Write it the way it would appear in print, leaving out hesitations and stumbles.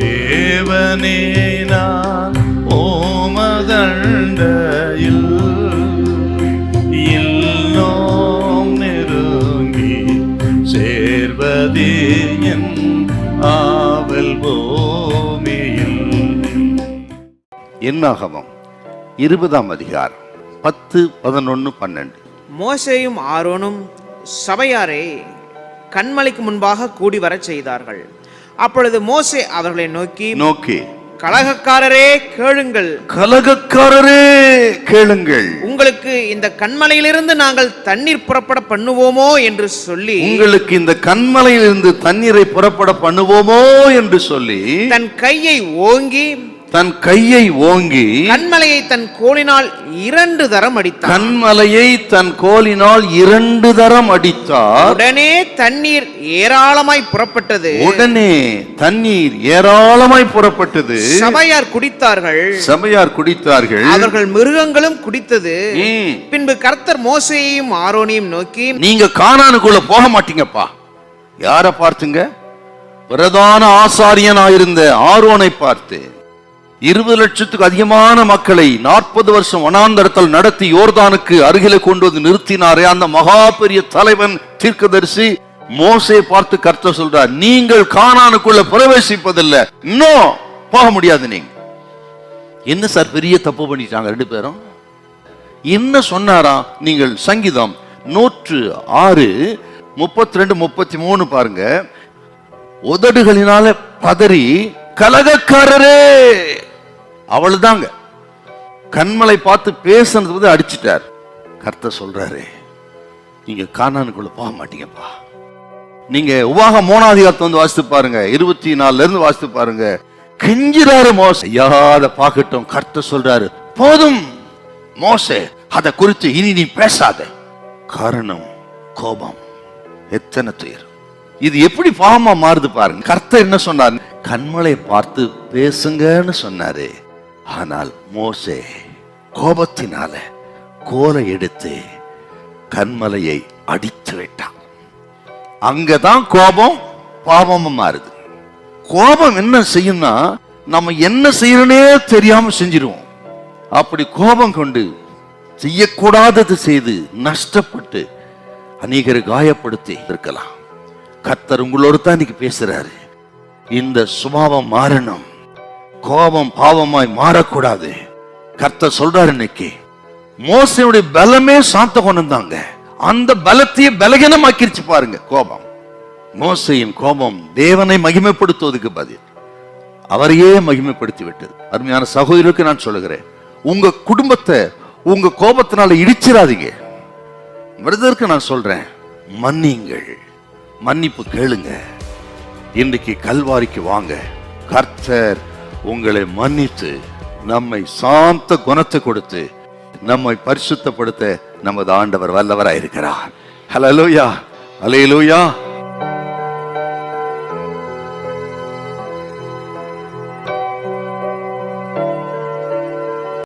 தேவனே நான் ஓமதண்டையில் இல்லோம் நெருங்கி சேர்வதே என் ஆவல் பூமியில். என்னாகமம் 20ஆம் அதிகாரம் 10, 11, 12. மோசேயும் ஆரோனும் சபையாரை கன்மலைக்கு முன்பாக கூடி வரச் செய்தார்கள். அப்பொழுது மோசே அவர்களை நோக்கி கலகக்காரரே கேளுங்கள், கலகக்காரரே கேளுங்கள், உங்களுக்கு இந்த கன்மலையிலிருந்து நாங்கள் தண்ணீர் புறப்பட பண்ணுவோமோ என்று சொல்லி, உங்களுக்கு இந்த கன்மலையிலிருந்து தண்ணீரை புறப்பட பண்ணுவோமோ என்று சொல்லி தன் கையை ஓங்கி கன்மலையை தன் கோலினால் 2 தரம் அடித்தார். கன்மலையை தன் கோலினால் 2 தரம் அடித்தார். உடனே தண்ணீர் ஏராளமாய் புறப்பட்டது. சபையார் குடித்தார்கள். அவர்கள் மிருகங்களும் குடித்தது. பின்பு கர்த்தர் மோசேயையும் ஆரோனையும் நோக்கி, நீங்க கானானுக்குள்ள போக மாட்டீங்கப்பா. யார பார்த்துங்க? பிரதான ஆசாரியனாயிருந்த ஆரோனை பார்த்து 20 லட்சத்துக்கு அதிகமான மக்களை 40 வருஷம் வனாந்தரத்தில் நடத்தி யோர்தானுக்கு அருகிலே கொண்டு வந்து நிறுத்தினாரே அந்த மகா பெரிய தலைவன் தீர்க்கதரிசி மோசே பார்த்து கர்த்தர் சொல்றார், நீங்கள் கானானுக்குள்ள பிரவேசிப்பதில்லை, இன்னும் போக முடியாது. நீங்க என்ன சார் பெரிய தப்பு பண்ணிட்டாங்க 2 பேரும்? என்ன சொன்னாரா? நீங்கள் சங்கீதம் 106, 32, 33 பாருங்க. உதடுகளினால பதறி கலகக்காரரே, அவள்தாங்க கண்மலை பார்த்து பேசுனது அடிச்சிட்டார். கர்த்தர் சொல்றாரு, நீங்க கானானுக்குள்ள போக மாட்டீங்கப்பா. நீங்க உபாகம் 3ஆம் அதிகாரத்தை வந்து வாசித்து பாருங்க, 24ல இருந்து வாசித்து பாருங்க. கெஞ்சிறாரு மோசே, யாத பார்க்கட்டும். கர்த்தர் சொல்றாரு, போதும் மோசே, அத குறித்து இனி நீ பேசாத. காரணம் கோபம். எத்தனை துயர்! இது எப்படி பாவமா மாறுது பாருங்க. கர்த்தர் என்ன சொன்னார்? கண்மலை பார்த்து பேசுங்கன்னு சொன்னாரு. ஆனால் மோசே கோபத்தினால கோலை எடுத்து கண்மலையை அடித்து விட்டான். அங்கதான் கோபம் பாவமா மாறுது. கோபம் என்ன செய்யும்னா, நம்ம என்ன செய்யறனே தெரியாம செஞ்சிருவோம். அப்படி கோபம் கொண்டு செய்யக்கூடாதது செய்து நஷ்டப்பட்டு அநேகரை காயப்படுத்தி இருக்கலாம். கர்த்தர் உங்களோடு தான் இன்னைக்கு பேசுறாரு. இந்த சுபாவம் மாறணும். கோபம் பாவமாய் மாறக்கூடாது. கர்த்தர் சொல்றாரு, இன்னைக்கு மோசேயுடைய பலமே சாந்த கொண்டாங்க, அந்த பலத்தையே பலகீனமாக்கிருச்சு பாருங்க கோபம். மோசேயின் கோபம் தேவனை மகிமைப்படுத்துவதற்கு பதில் அவரையே மகிமைப்படுத்தி விட்டது. அருமையான சகோதரருக்கு நான் சொல்லுகிறேன், உங்க குடும்பத்தை உங்க கோபத்தினால இடிச்சிடாதீங்க. விரதற்கு நான் சொல்றேன், மன்னிங்கள், மன்னிப்பு கேளுங்க. இன்றைக்கு கல்வாரிக்கு வாங்க. கர்த்தர் உங்களை மன்னித்து நம்மை சாந்த குணத்தை கொடுத்து நம்மை பரிசுத்தப்படுத்த நமது ஆண்டவர் வல்லவராயிருக்கிறார். ஹல்லேலூயா, ஹல்லேலூயா.